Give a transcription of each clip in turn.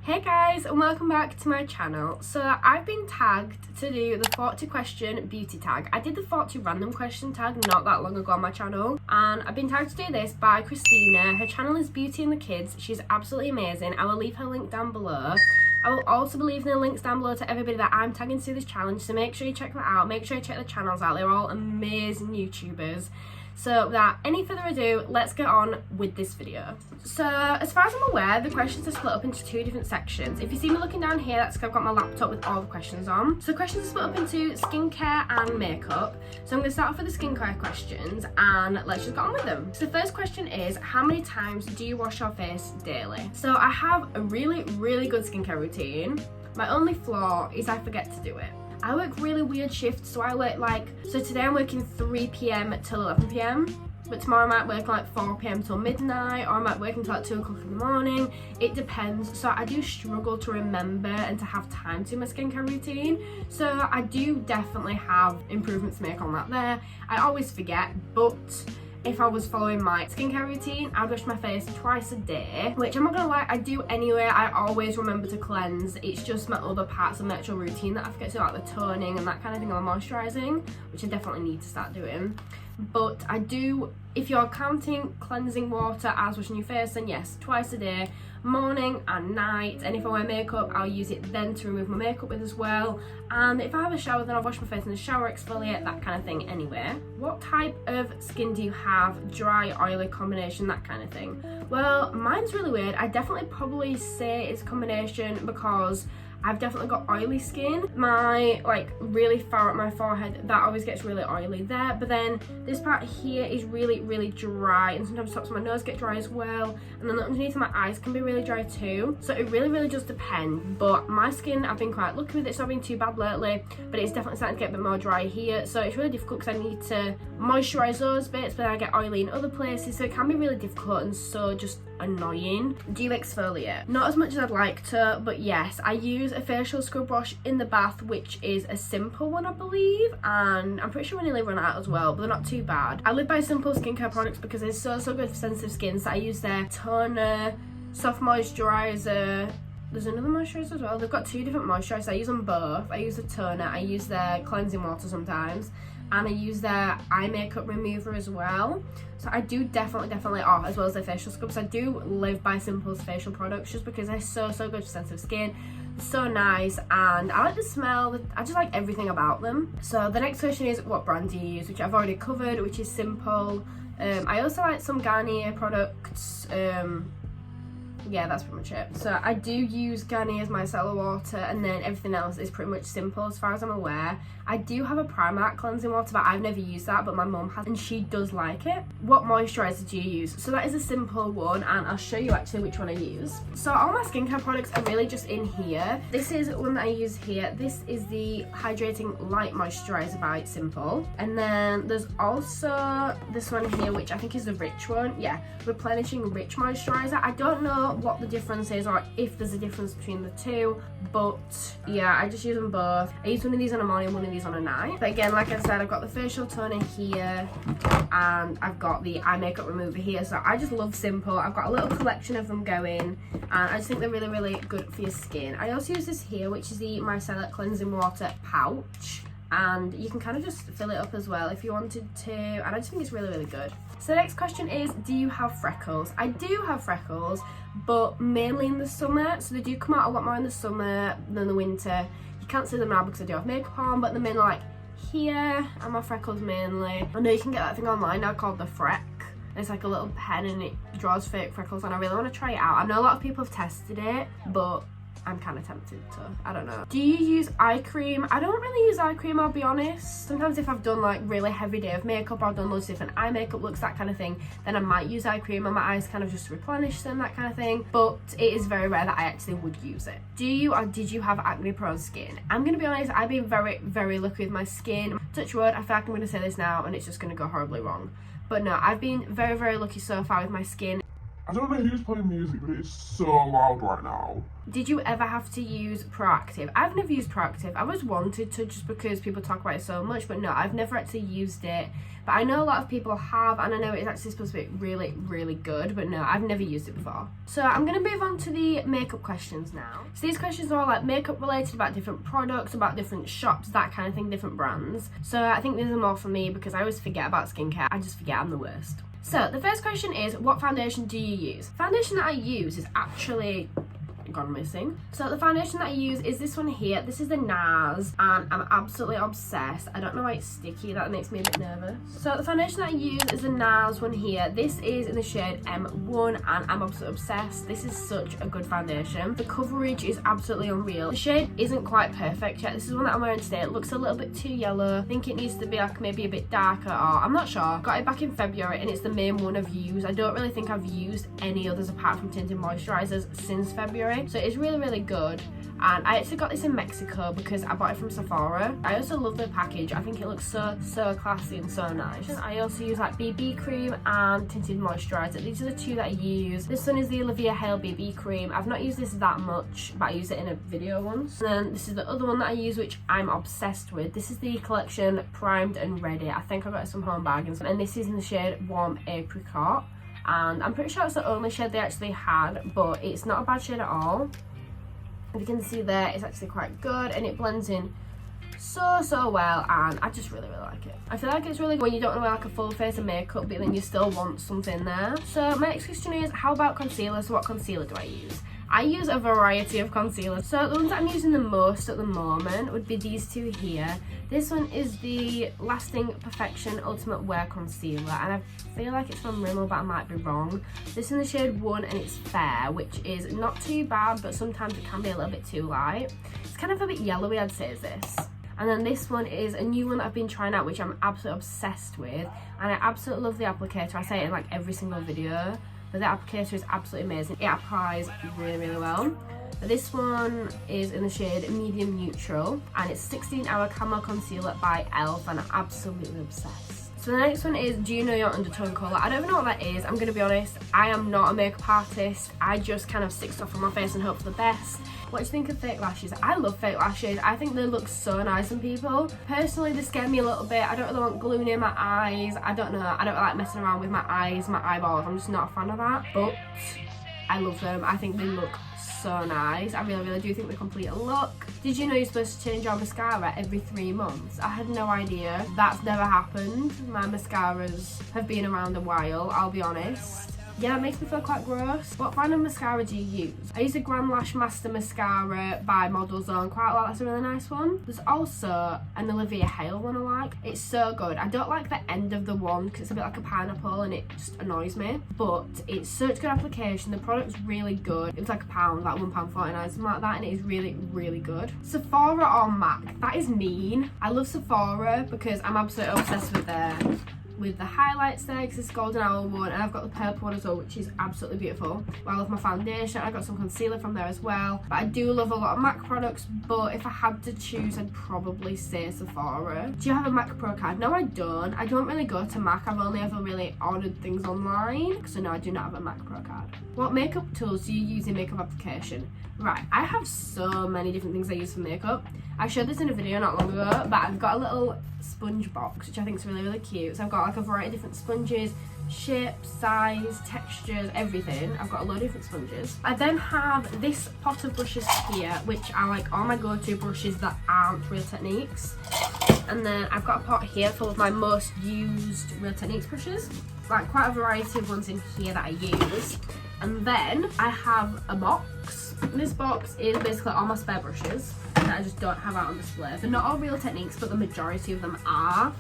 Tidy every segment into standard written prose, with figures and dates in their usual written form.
Hey guys, and welcome back to my channel. So I've been tagged to do the 40 question beauty tag. I did the 40 random question tag not that long ago on my channel, and I've been tagged to do this by Christina. Her channel is Beauty and the Kids. She's absolutely amazing. I will leave her link down below. I will also be leaving the links down below to everybody that I'm tagging to do this challenge, so make sure you check that out. Make sure you check the channels out. They're all amazing YouTubers. So without any further ado, let's get on with this video. So as far as I'm aware, the questions are split up into two different sections. If you see me looking down here, that's because I've got my laptop with all the questions on. So questions are split up into skincare and makeup. So I'm going to start off with the skincare questions and let's just get on with them. So the first question is, how many times do you wash your face daily? So I have a really good skincare routine. My only flaw is I forget to do it. I work really weird shifts, so I work so today I'm working 3 p.m. till 11 p.m. but tomorrow I might work like 4 p.m. till midnight, or I might work until like 2 o'clock in the morning. It depends. So I do struggle to remember and to have time to do my skincare routine. So I do definitely have improvements to make on that there. I always forget, but if I was following my skincare routine, I'd wash my face twice a day, which I'm not gonna lie, I do anyway. I always remember to cleanse. It's just my other parts of my actual routine that I forget to do, like the toning and that kind of thing, or moisturising, which I definitely need to start doing. But I do, if you're counting cleansing water as washing your face, then yes, twice a day, morning and night. And if I wear makeup, I'll use it then to remove my makeup with as well. And if I have a shower, then I'll wash my face in the shower, exfoliate, that kind of thing anyway. What type of skin do you have? Dry, oily, combination, that kind of thing? Well, mine's really weird. I definitely probably say it's a combination because I've definitely got oily skin. My, really far up my forehead, that always gets really oily there. But then this part here is really dry, and sometimes the tops of my nose get dry as well. And then underneath my eyes can be really dry too. So it really does depend. But my skin, I've been quite lucky with it. It's not been too bad lately, but it's definitely starting to get a bit more dry here. So it's really difficult because I need to moisturise those bits, but then I get oily in other places. So it can be really difficult and so just annoying. Do you exfoliate? Not as much as I'd like to, but yes, I use a facial scrub wash in the bath, which is a simple one, I believe, and I'm pretty sure we nearly run out as well, but they're not too bad. I live by simple skincare products because they're so good for sensitive skin. So I use their toner, soft moisturizer. There's another moisturizer as well. They've got two different moisturizers. I use them both. I use the toner, I use their cleansing water sometimes, and I use their eye makeup remover as well. So I do definitely, as well as their facial scrubs. I do live by Simple's facial products just because they're so good for sensitive skin. So nice, and I like the smell. I just like everything about them. So the next question is, what brand do you use? Which I've already covered, which is Simple. I also like some Garnier products. Yeah, that's pretty much it. So I do use Garnier's micellar water, and then everything else is pretty much Simple as far as I'm aware. I do have a Primark cleansing water, but I've never used that, but my mum has, and she does like it. What moisturizer do you use? So that is a Simple one, and I'll show you actually which one I use. So all my skincare products are really just in here. This is one that I use here. This is the Hydrating Light Moisturizer by Simple. And then there's also this one here, which I think is the Rich one. Yeah, Replenishing Rich Moisturizer. I don't know what the difference is or if there's a difference between the two, but yeah, I just use them both. I use one of these on a morning, one of these on a night. But again, like I said, I've got the facial toner here and I've got the eye makeup remover here. So I just love Simple. I've got a little collection of them going, and I just think they're really good for your skin. I also use this here, which is the micellar cleansing water pouch, and you can kind of just fill it up as well if you wanted to, and I just think it's really good. So the next question is, do you have freckles? I do have freckles, but mainly in the summer. So they do come out a lot more in the summer than the winter. You can't see them now because I do have makeup on, but they're mainly like here, and my freckles mainly. I know you can get that thing online now called the Freck. It's like a little pen and it draws fake freckles, and I really want to try it out. I know a lot of people have tested it, but I'm kind of tempted to. I don't know. Do you use eye cream? I don't really use eye cream, I'll be honest. Sometimes if I've done like really heavy day of makeup, or I've done loads of different eye makeup looks, that kind of thing, then I might use eye cream on my eyes, kind of just to replenish them, that kind of thing. But it is very rare that I actually would use it. Do you or did you have acne prone skin? I'm gonna be honest, I've been very lucky with my skin. Touch wood, I feel like I'm gonna say this now and it's just gonna go horribly wrong. But no, I've been very lucky so far with my skin. I don't know who's playing music, but it is so loud right now. Did you ever have to use Pro-activ? I've never used Pro-activ. I always wanted to just because people talk about it so much, but no, I've never actually used it. But I know a lot of people have, and I know it's actually supposed to be really, really good, but no, I've never used it before. So I'm going to move on to the makeup questions now. So these questions are all like makeup related, about different products, about different shops, that kind of thing, different brands. So I think these are more for me because I always forget about skincare. I just forget I'm the worst. So the first question is, what foundation do you use? Foundation that I use is actually gone missing. So the foundation that I use is this one here. This is the NARS and I'm absolutely obsessed. I don't know why it's sticky, that makes me a bit nervous. So the foundation that I use is the NARS one here. This is in the shade M1 and I'm absolutely obsessed. This is such a good foundation. The coverage is absolutely unreal. The shade isn't quite perfect yet. This is one that I'm wearing today. It looks a little bit too yellow. I think it needs to be like maybe a bit darker, or I'm not sure. Got it back in February and it's the main one I've used. I don't really think I've used any others apart from tinted moisturizers since February. So it's really, really good. And I actually got this in Mexico because I bought it from Sephora. I also love the package. I think it looks so classy and so nice. I also use like BB cream and tinted moisturizer. These are the two that I use. This one is the Olivia Hale BB cream. I've not used this that much, but I used it in a video once. And then this is the other one that I use, which I'm obsessed with. This is the collection Primed and Ready. I think I got it from Home Bargains. And this is in the shade Warm Apricot. And I'm pretty sure it's the only shade they actually had, but it's not a bad shade at all. If you can see there, it's actually quite good and it blends in so well, and I just really like it. I feel like it's really good when you don't want to wear like a full face of makeup but then you still want something there. So my next question is, how about concealer? So what concealer do I use? I use a variety of concealers. So the ones that I'm using the most at the moment would be these two here. This one is the Lasting Perfection Ultimate Wear Concealer, and I feel like it's from Rimmel, but I might be wrong. This is in the shade 1 and it's fair, which is not too bad, but sometimes it can be a little bit too light. It's kind of a bit yellowy, I'd say, is this. And then this one is a new one that I've been trying out, which I'm absolutely obsessed with, and I absolutely love the applicator. I say it in like every single video, but the applicator is absolutely amazing. It applies really well. But this one is in the shade Medium Neutral, and it's 16-hour Camo Concealer by e.l.f. and I'm absolutely obsessed. So the next one is, do you know your undertone colour? I don't even know what that is. I'm going to be honest, I am not a makeup artist. I just kind of stick stuff on my face and hope for the best. What do you think of fake lashes? I love fake lashes. I think they look so nice on people. Personally, they scare me a little bit. I don't really want glue near my eyes. I don't know. I don't like messing around with my eyes, my eyeballs. I'm just not a fan of that. But I love them. I think they look so nice. I really do think they complete a look. Did you know you're supposed to change your mascara every 3 months? I had no idea. That's never happened. My mascaras have been around a while, I'll be honest. Yeah, it makes me feel quite gross. What brand of mascara do you use? I use a Grand Lash Master Mascara by Model Zone quite a lot. That's a really nice one. There's also an Olivia Hale one I like. It's so good. I don't like the end of the wand because it's a bit like a pineapple and it just annoys me. But it's such good application. The product's really good. It was like £1, like £1.49, something like that, and it is really good. Sephora or MAC? That is mean. I love Sephora because I'm absolutely obsessed with the highlights there, because it's golden hour one, and I've got the purple one as well, which is absolutely beautiful. Well, I love my foundation. I got some concealer from there as well, but I do love a lot of MAC products. But if I had to choose, I'd probably say Sephora. Do you have a MAC Pro card? No, I don't. I don't really go to MAC. I've only ever really ordered things online, so no, I do not have a MAC Pro card. What makeup tools do you use in makeup application? Right, I have so many different things I use for makeup. I showed this in a video not long ago, but I've got a little sponge box, which I think is really cute. So I've got like a variety of different sponges, shapes, size, textures, everything. I've got a load of different sponges. I then have this pot of brushes here, which are like all my go-to brushes that aren't Real Techniques. And then I've got a pot here full of my most used Real Techniques brushes. Like quite a variety of ones in here that I use. And then I have a box. This box is basically all my spare brushes that I just don't have out on display. They're not all Real Techniques, but the majority of them are.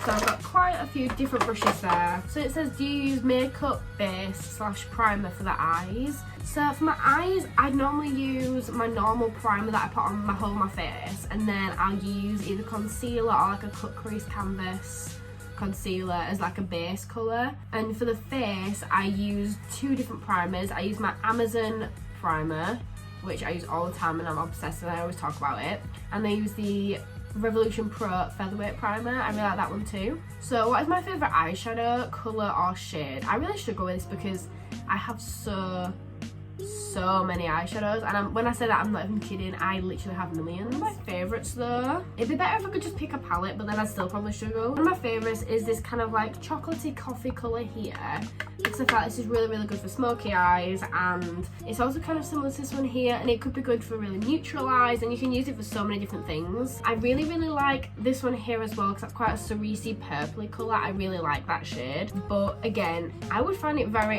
So I've got quite a few different brushes there. So it says, do you use makeup base / primer for the eyes? So for my eyes, I'd normally use my normal primer that I put on my whole of my face, and then I'll use either concealer or like a cut crease canvas concealer as like a base colour. And for the face, I use 2 different primers. I use my Amazon primer, which I use all the time and I'm obsessed with it. I always talk about it. And I use the Revolution Pro Featherweight Primer. I really like that one too. So what is my favourite eyeshadow, colour or shade? I really struggle with this because I have so many eyeshadows, and when I say that I'm not even kidding, I literally have millions. My favourites though, it'd be better if I could just pick a palette, but then I'd still probably struggle. One of my favourites is this kind of like chocolatey coffee colour here, because I feel like this is really good for smoky eyes, and it's also kind of similar to this one here, and it could be good for really neutral eyes, and you can use it for so many different things. I really like this one here as well, because that's quite a cerise purpley colour. I really like that shade, but again, I would find it very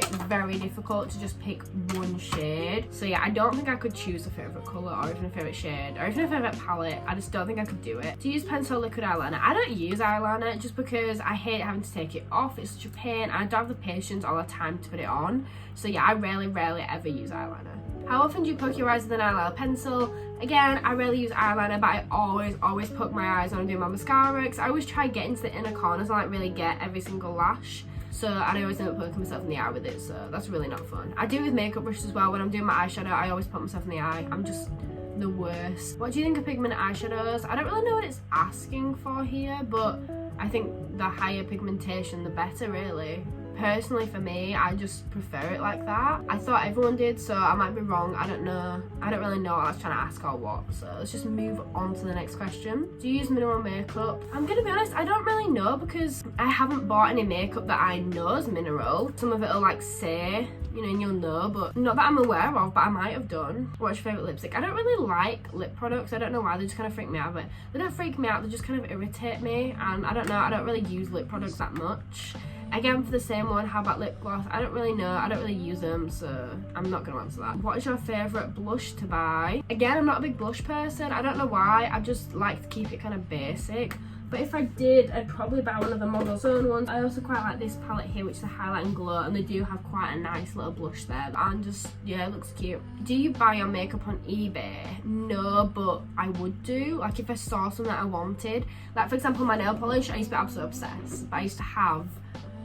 difficult to just pick one shade. So yeah, I don't think I could choose a favourite colour or even a favourite shade or even a favourite palette. I just don't think I could do it. Do you use pencil or liquid eyeliner? I don't use eyeliner just because I hate having to take it off. It's such a pain and I don't have the patience or the time to put it on. So yeah, I rarely ever use eyeliner. How often do you poke your eyes with an eyeliner pencil? Again, I rarely use eyeliner, but I always poke my eyes when I'm doing my mascara, because I always try getting to the inner corners and like really get every single lash. So I always end up poking myself in the eye with it, so that's really not fun. I do it with makeup brushes as well. When I'm doing my eyeshadow, I always poke myself in the eye. I'm just the worst. What do you think of pigment eyeshadows? I don't really know what it's asking for here, but I think the higher pigmentation, the better really. Personally for me, I just prefer it like that. I thought everyone did, so I might be wrong. I don't know. I don't really know what I was trying to ask or what. So let's just move on to the next question. Do you use mineral makeup? I'm gonna be honest, I don't really know, because I haven't bought any makeup that I know is mineral. Some of it will like say, you know, and you'll know, but not that I'm aware of, but I might have done. What's your favourite lipstick? I don't really like lip products. I don't know why, they just kind of freak me out, but they don't freak me out, they just kind of irritate me, and I don't know, I don't really use lip products that much. Again, for the same one, how about lip gloss? I don't really know, I don't really use them, so I'm not going to answer that. What is your favourite blush to buy? Again, I'm not a big blush person, I don't know why, I just like to keep it kind of basic. But if I did, I'd probably buy one of the Model's Own ones. I also quite like this palette here, which is a Highlight and Glow, and they do have quite a nice little blush there. And just, yeah, it looks cute. Do you buy your makeup on eBay? No, but I would do. Like if I saw something that I wanted. Like for example, my nail polish, I used to be absolutely obsessed. But I used to have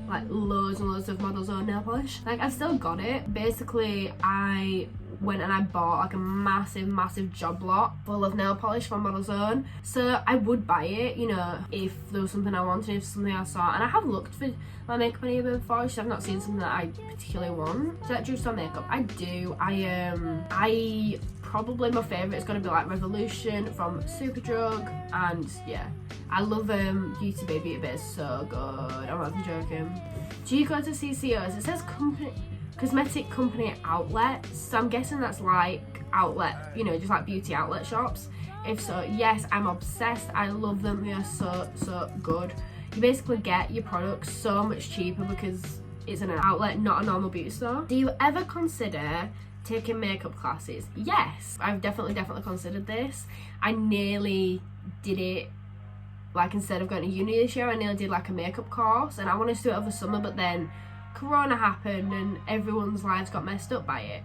like loads and loads of Model's Own nail polish. Like I've still got it. Basically, I went and I bought like a massive job lot full of nail polish from Model's Own, so I would buy it, you know, if there was something I wanted, if something I saw. And I have looked for my makeup on eBay before, so I've not seen something that I particularly want. So that drugstore makeup, I do. I probably my favourite is going to be like Revolution from Superdrug, and yeah, I love Beauty Bay. Beauty Bay is so good, I'm not even joking. Do you go to CCOs? It says cosmetic company outlets, so I'm guessing that's like outlet, you know, just like beauty outlet shops. If so, yes, I'm obsessed. I love them. They are so good. You basically get your products so much cheaper because it's an outlet, not a normal beauty store. Do you ever consider taking makeup classes? Yes, I've definitely considered this. I nearly did it. Like instead of going to uni this year, I nearly did like a makeup course, and I wanted to do it over summer, but then Corona happened and everyone's lives got messed up by it.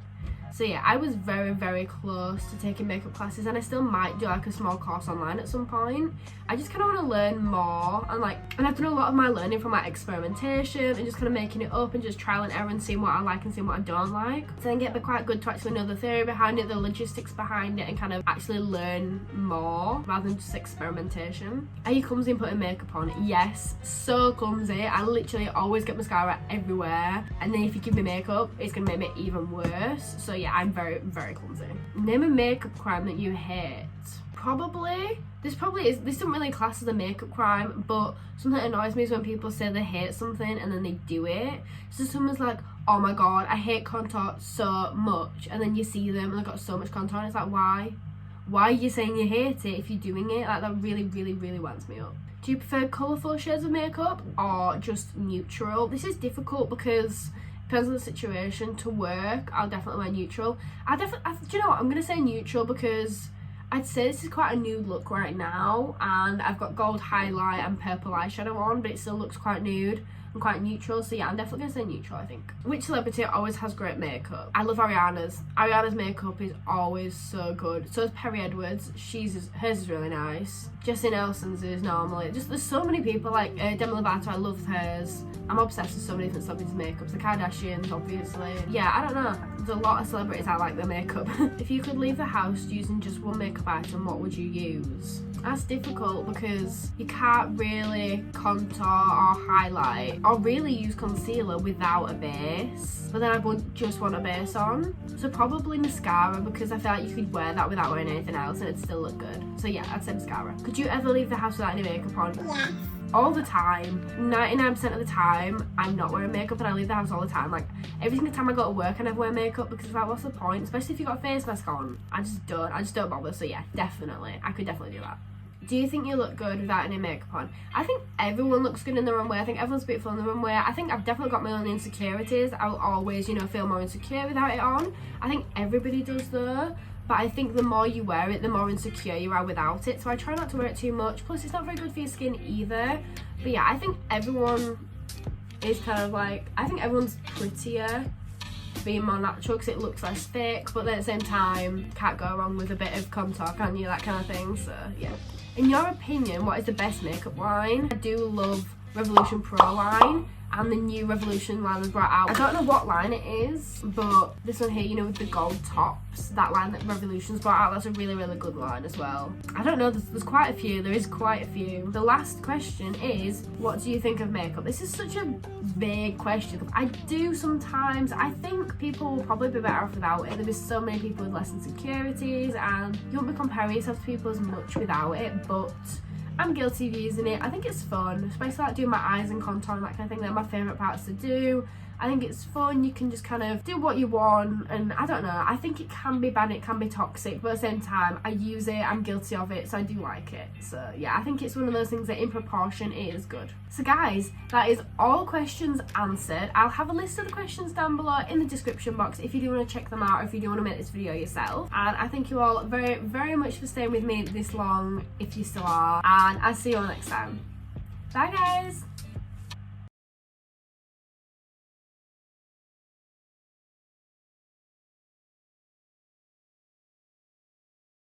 So yeah, I was very close to taking makeup classes, and I still might do like a small course online at some point. I just kind of want to learn more, and I've done a lot of my learning from like experimentation and just kind of making it up and just trial and error and seeing what I like and seeing what I don't like. So then it'd be quite good to actually know the theory behind it, the logistics behind it, and kind of actually learn more rather than just experimentation. Are you clumsy in putting makeup on? Yes, so clumsy. I literally always get mascara everywhere, and then if you give me makeup, it's gonna make it even worse. So yeah, I'm very clumsy. Name a makeup crime that you hate. This isn't really class as a makeup crime, but something that annoys me is when people say they hate something and then they do it. So someone's like, oh my god, I hate contour so much, and then you see them and they've got so much contour, and it's like, why are you saying you hate it if you're doing it? Like that really winds me up. Do you prefer colourful shades of makeup or just neutral? This is difficult because depends on the situation. To work, I'll definitely wear neutral. Do you know what, I'm gonna say neutral because I'd say this is quite a nude look right now, and I've got gold highlight and purple eyeshadow on, but it still looks quite nude and quite neutral. So yeah, I'm definitely gonna say neutral, I think. Which celebrity always has great makeup? I love Ariana's. Ariana's makeup is always so good. So is Perry Edwards. Hers is really nice. Jessie Nelson's is normally just, there's so many people, like Demi Lovato, I love hers. I'm obsessed with so many different celebrities' makeups. The Kardashians, obviously. Yeah, I don't know. There's a lot of celebrities I like their makeup. If you could leave the house using just one makeup item, what would you use? That's difficult because you can't really contour or highlight or really use concealer without a base, but then I would just want a base on. So probably mascara, because I feel like you could wear that without wearing anything else and it'd still look good. So yeah, I'd say mascara. Could you ever leave the house without any makeup on? Yeah. All the time. 99% of the time I'm not wearing makeup, and I leave the house all the time. Like every single time I go to work I never wear makeup because like what's the point, especially if you got a face mask on. I just don't bother. So yeah, definitely I could definitely do that. Do you think you look good without any makeup on? I think everyone looks good in their own way. I think everyone's beautiful in their own way. I think I've definitely got my own insecurities. I'll always, you know, feel more insecure without it on. I think everybody does though. But I think the more you wear it, the more insecure you are without it. So I try not to wear it too much. Plus, it's not very good for your skin either. But yeah, I think everyone is kind of like, I think everyone's prettier being more natural because it looks less thick. But then at the same time, can't go wrong with a bit of contour, can you? That kind of thing. So yeah. In your opinion, what is the best makeup line? I do love Revolution Pro line. And the new Revolution line was brought out. I don't know what line it is, but this one here, you know, with the gold tops, that line that Revolution's brought out, that's a really, really good line as well. I don't know, there's quite a few. There is quite a few. The last question is, what do you think of makeup? This is such a vague question. I do sometimes. I think people will probably be better off without it. There's so many people with less insecurities, and you won't be comparing yourself to people as much without it, but I'm guilty of using it. I think it's fun, especially like doing my eyes and contour and that kind of thing. They're my favourite parts to do. I think it's fun. You can just kind of do what you want, and I don't know, I think it can be bad, it can be toxic, but at the same time I use it, I'm guilty of it, so I do like it. So yeah, I think it's one of those things that in proportion it is good. So guys, that is all questions answered. I'll have a list of the questions down below in the description box if you do want to check them out, or if you do want to make this video yourself. And I thank you all very, very much for staying with me this long, if you still are, and I'll see you all next time. Bye guys!